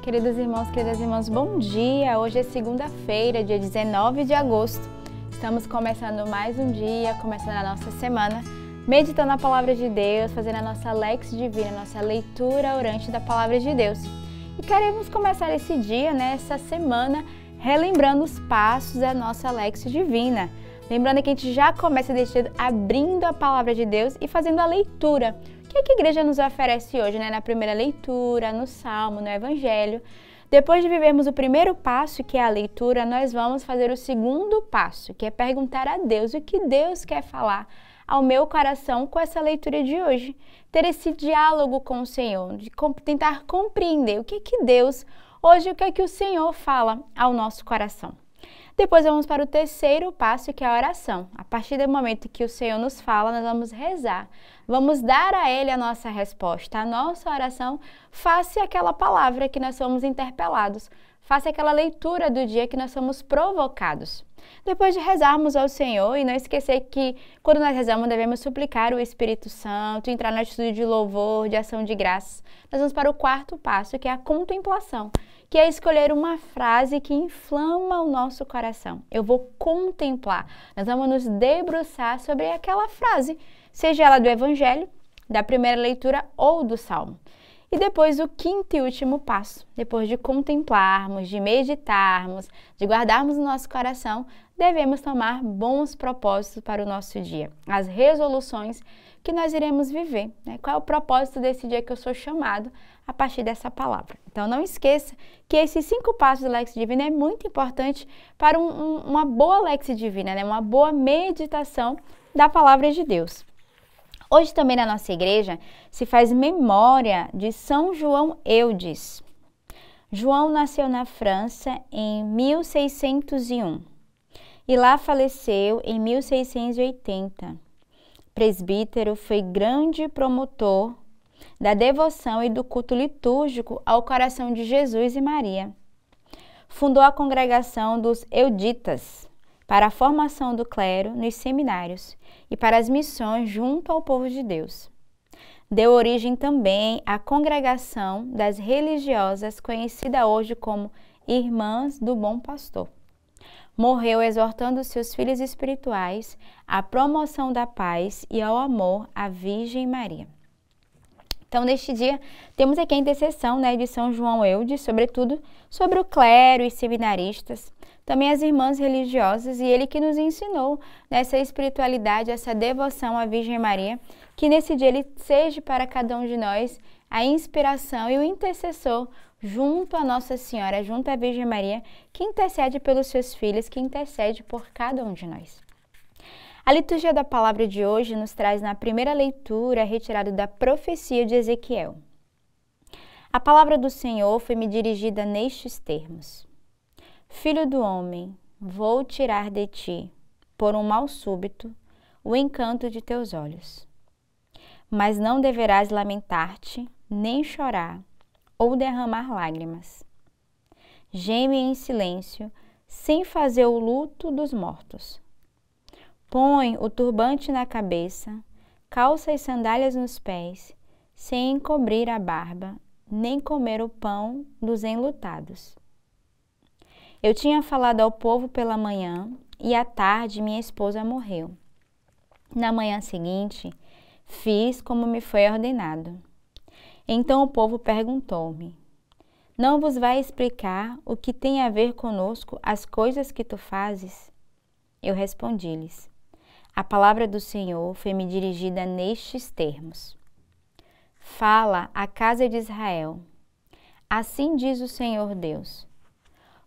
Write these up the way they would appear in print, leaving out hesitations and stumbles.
Queridos irmãos, queridas irmãs, bom dia! Hoje é segunda-feira, dia 19 de agosto. Estamos começando mais um dia, começando a nossa semana, meditando a Palavra de Deus, fazendo a nossa Lex Divina, a nossa leitura orante da Palavra de Deus. E queremos começar esse dia, essa semana, relembrando os passos da nossa Lex Divina. Lembrando que a gente já começa desse dia abrindo a Palavra de Deus e fazendo a leitura. O que a igreja nos oferece hoje, na primeira leitura, no Salmo, no Evangelho? Depois de vivermos o primeiro passo, que é a leitura, nós vamos fazer o segundo passo, que é perguntar a Deus o que Deus quer falar ao meu coração com essa leitura de hoje. Ter esse diálogo com o Senhor, de tentar compreender o que Deus, hoje, o que o Senhor fala ao nosso coração. Depois vamos para o terceiro passo, que é a oração. A partir do momento que o Senhor nos fala, nós vamos rezar. Vamos dar a Ele a nossa resposta, a nossa oração, face àquela palavra que nós somos interpelados, face àquela leitura do dia que nós somos provocados. Depois de rezarmos ao Senhor, e não esquecer que quando nós rezamos devemos suplicar o Espírito Santo, entrar na atitude de louvor, de ação de graças, nós vamos para o quarto passo, que é a contemplação, que é escolher uma frase que inflama o nosso coração. Eu vou contemplar, nós vamos nos debruçar sobre aquela frase, seja ela do Evangelho, da primeira leitura ou do Salmo. E depois o quinto e último passo, depois de contemplarmos, de meditarmos, de guardarmos no nosso coração, devemos tomar bons propósitos para o nosso dia, as resoluções que nós iremos viver. Qual é o propósito desse dia que eu sou chamado a partir dessa palavra? Então não esqueça que esses 5 passos do Lex Divina é muito importante para uma boa Lex Divina, uma boa meditação da palavra de Deus. Hoje também na nossa igreja se faz memória de São João Eudes. João nasceu na França em 1601 e lá faleceu em 1680. Presbítero, foi grande promotor da devoção e do culto litúrgico ao coração de Jesus e Maria. Fundou a congregação dos Euditas para a formação do clero nos seminários e para as missões junto ao povo de Deus. Deu origem também à congregação das religiosas, conhecida hoje como Irmãs do Bom Pastor. Morreu exortando seus filhos espirituais à promoção da paz e ao amor à Virgem Maria. Então, neste dia, temos aqui a intercessão de São João Eudes, sobretudo sobre o clero e seminaristas, também as irmãs religiosas, e ele que nos ensinou nessa espiritualidade, essa devoção à Virgem Maria, que nesse dia ele seja para cada um de nós a inspiração e o intercessor junto à Nossa Senhora, junto à Virgem Maria, que intercede pelos seus filhos, que intercede por cada um de nós. A liturgia da palavra de hoje nos traz na primeira leitura retirado da profecia de Ezequiel. A palavra do Senhor foi-me dirigida nestes termos: Filho do homem, vou tirar de ti, por um mal súbito, o encanto de teus olhos. Mas não deverás lamentar-te, nem chorar, ou derramar lágrimas. Geme em silêncio, sem fazer o luto dos mortos. Põe o turbante na cabeça, calça e sandálias nos pés, sem encobrir a barba, nem comer o pão dos enlutados. Eu tinha falado ao povo pela manhã, e à tarde minha esposa morreu. Na manhã seguinte, fiz como me foi ordenado. Então o povo perguntou-me: Não vos vai explicar o que tem a ver conosco as coisas que tu fazes? Eu respondi-lhes: A palavra do Senhor foi-me dirigida nestes termos: Fala à casa de Israel. Assim diz o Senhor Deus: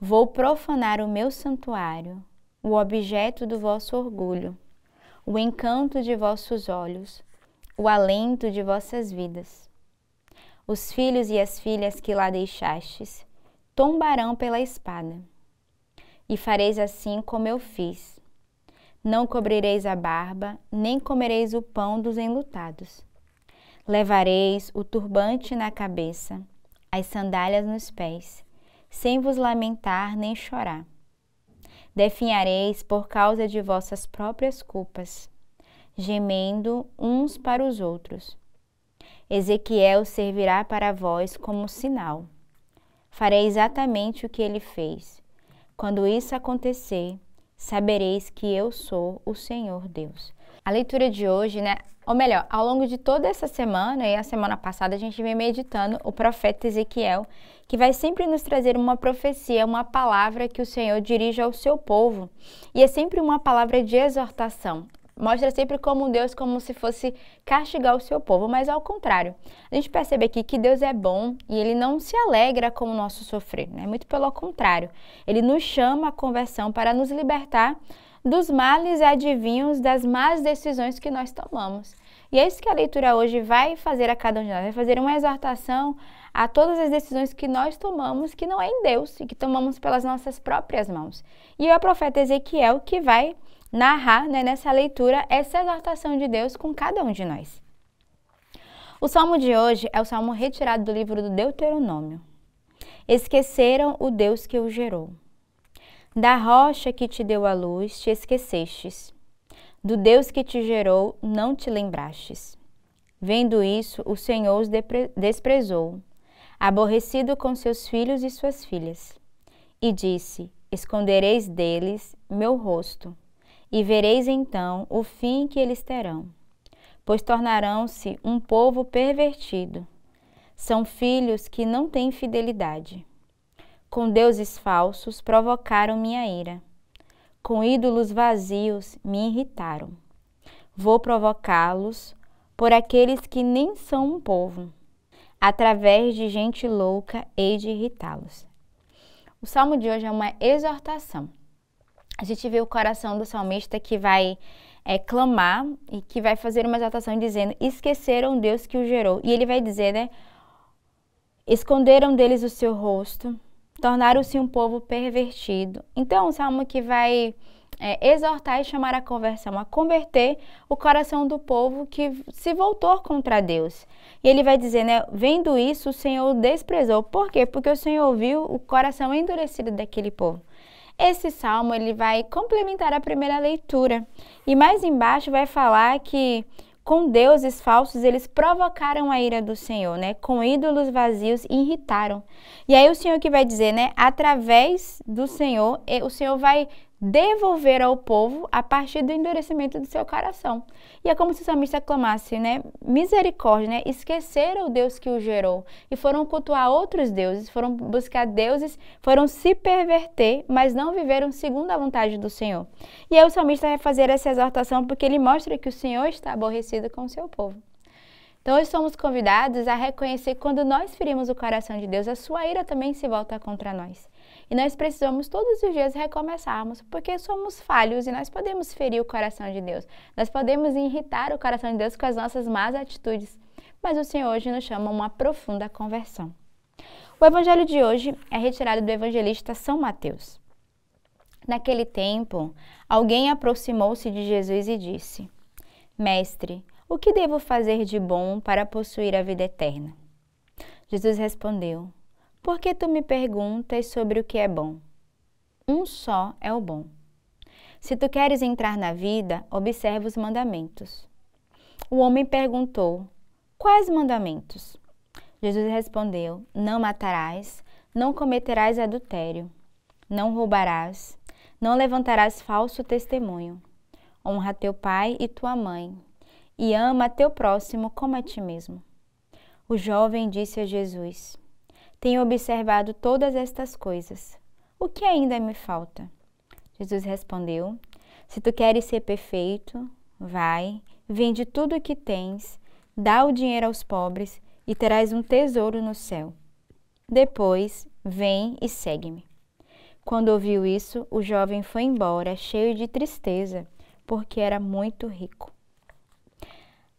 Vou profanar o meu santuário, o objeto do vosso orgulho, o encanto de vossos olhos, o alento de vossas vidas. Os filhos e as filhas que lá deixastes tombarão pela espada. E fareis assim como eu fiz. Não cobrireis a barba, nem comereis o pão dos enlutados. Levareis o turbante na cabeça, as sandálias nos pés, sem vos lamentar nem chorar. Definhareis por causa de vossas próprias culpas, gemendo uns para os outros. Ezequiel servirá para vós como sinal. Farei exatamente o que ele fez. Quando isso acontecer, sabereis que eu sou o Senhor Deus. A leitura de hoje, ou melhor, ao longo de toda essa semana e a semana passada, a gente vem meditando o profeta Ezequiel, que vai sempre nos trazer uma profecia, uma palavra que o Senhor dirige ao seu povo. E é sempre uma palavra de exortação. Mostra sempre como Deus, como se fosse castigar o seu povo, mas ao contrário. A gente percebe aqui que Deus é bom e Ele não se alegra com o nosso sofrer, muito pelo contrário. Ele nos chama à conversão para nos libertar dos males adivinhos das más decisões que nós tomamos. E é isso que a leitura hoje vai fazer a cada um de nós, vai fazer uma exortação a todas as decisões que nós tomamos, que não é em Deus, e que tomamos pelas nossas próprias mãos. E é o profeta Ezequiel que vai narrar, nessa leitura, essa exortação de Deus com cada um de nós. O salmo de hoje é o salmo retirado do livro do Deuteronômio. Esqueceram o Deus que o gerou. Da rocha que te deu a luz, te esquecestes. Do Deus que te gerou, não te lembrastes. Vendo isso, o Senhor os desprezou, aborrecido com seus filhos e suas filhas. E disse, escondereis deles meu rosto, e vereis então o fim que eles terão. Pois tornarão-se um povo pervertido. São filhos que não têm fidelidade. Com deuses falsos provocaram minha ira. Com ídolos vazios me irritaram. Vou provocá-los por aqueles que nem são um povo. Através de gente louca hei de irritá-los. O salmo de hoje é uma exortação. A gente vê o coração do salmista que vai clamar e que vai fazer uma exortação dizendo, esqueceram Deus que o gerou. E ele vai dizer, esconderam deles o seu rosto, tornaram-se um povo pervertido. Então, um salmo que vai exortar e chamar a conversão, a converter o coração do povo que se voltou contra Deus. E ele vai dizer, vendo isso, o Senhor o desprezou. Por quê? Porque o Senhor viu o coração endurecido daquele povo. Esse salmo ele vai complementar a primeira leitura. E mais embaixo vai falar que com deuses falsos, eles provocaram a ira do Senhor, Com ídolos vazios, irritaram. E aí o Senhor que vai dizer, através do Senhor, o Senhor vai devolver ao povo a partir do endurecimento do seu coração. E é como se o salmista clamasse, misericórdia, esqueceram o Deus que o gerou e foram cultuar outros deuses, foram buscar deuses, foram se perverter, mas não viveram segundo a vontade do Senhor. E aí o salmista vai fazer essa exortação porque ele mostra que o Senhor está aborrecido com o seu povo. Então, hoje somos convidados a reconhecer que quando nós ferimos o coração de Deus, a sua ira também se volta contra nós. E nós precisamos todos os dias recomeçarmos, porque somos falhos e nós podemos ferir o coração de Deus. Nós podemos irritar o coração de Deus com as nossas más atitudes. Mas o Senhor hoje nos chama a uma profunda conversão. O evangelho de hoje é retirado do evangelista São Mateus. Naquele tempo, alguém aproximou-se de Jesus e disse, Mestre, o que devo fazer de bom para possuir a vida eterna? Jesus respondeu, por que tu me perguntas sobre o que é bom? Um só é o bom. Se tu queres entrar na vida, observa os mandamentos. O homem perguntou, quais mandamentos? Jesus respondeu, não matarás, não cometerás adultério, não roubarás, não levantarás falso testemunho, honra teu pai e tua mãe, e ama teu próximo como a ti mesmo. O jovem disse a Jesus, tenho observado todas estas coisas. O que ainda me falta? Jesus respondeu, se tu queres ser perfeito, vai, vende tudo o que tens, dá o dinheiro aos pobres e terás um tesouro no céu. Depois, vem e segue-me. Quando ouviu isso, o jovem foi embora, cheio de tristeza, porque era muito rico.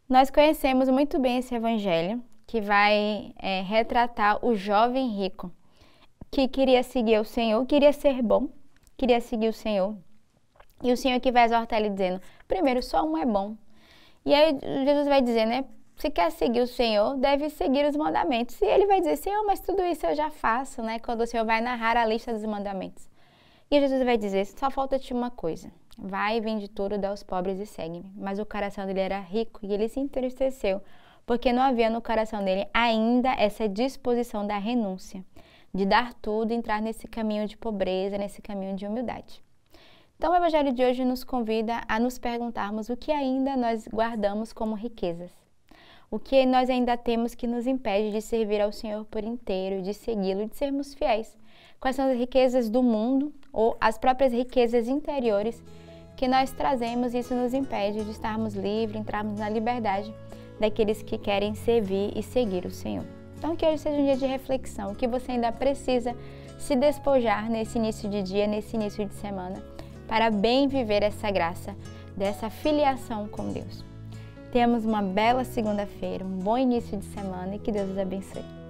Nós conhecemos muito bem esse evangelho, que vai retratar o jovem rico, que queria seguir o Senhor, queria ser bom, queria seguir o Senhor. E o Senhor que vai exortar ele dizendo, primeiro, só um é bom. E aí Jesus vai dizer, se quer seguir o Senhor, deve seguir os mandamentos. E ele vai dizer, Senhor, mas tudo isso eu já faço, Quando o Senhor vai narrar a lista dos mandamentos. E Jesus vai dizer, só falta-te uma coisa. Vai, vende tudo, dá aos pobres e segue-me. Mas o coração dele era rico e ele se entristeceu, porque não havia no coração dele ainda essa disposição da renúncia. de dar tudo e entrar nesse caminho de pobreza, nesse caminho de humildade. Então, o Evangelho de hoje nos convida a nos perguntarmos o que ainda nós guardamos como riquezas. O que nós ainda temos que nos impede de servir ao Senhor por inteiro, de segui-lo, de sermos fiéis. Quais são as riquezas do mundo ou as próprias riquezas interiores que nós trazemos e isso nos impede de estarmos livres, entrarmos na liberdade daqueles que querem servir e seguir o Senhor. Então, que hoje seja um dia de reflexão, o que você ainda precisa se despojar nesse início de dia, nesse início de semana, para bem viver essa graça, dessa filiação com Deus. Tenhamos uma bela segunda-feira, um bom início de semana e que Deus os abençoe.